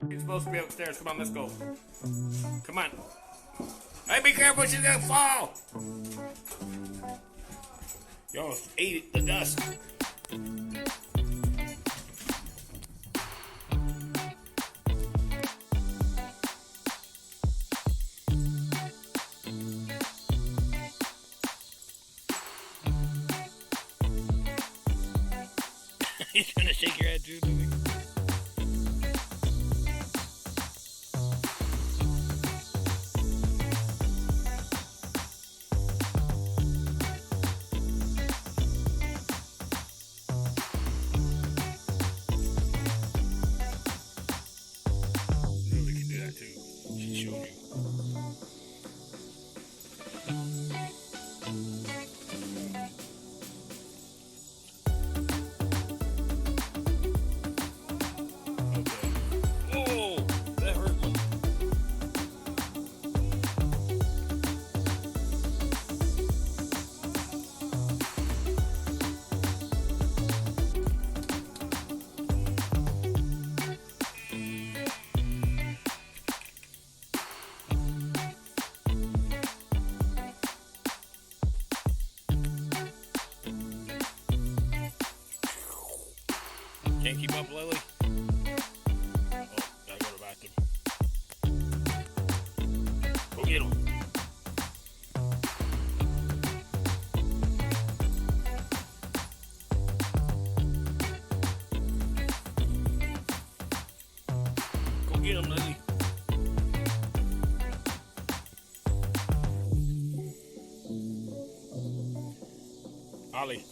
You're supposed to be upstairs. Come on, let's go. Come on. Hey, be careful, she's gonna fall. You almost ate the dust. He's gonna shake your head too, Louie. Louie can do that too. She showed you. Can't keep up, Lily? Oh, gotta go to the bathroom. Go get him. Go get him, Lily. Ollie.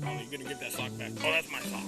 Ollie, you're gonna get that sock back. Oh, that's my sock.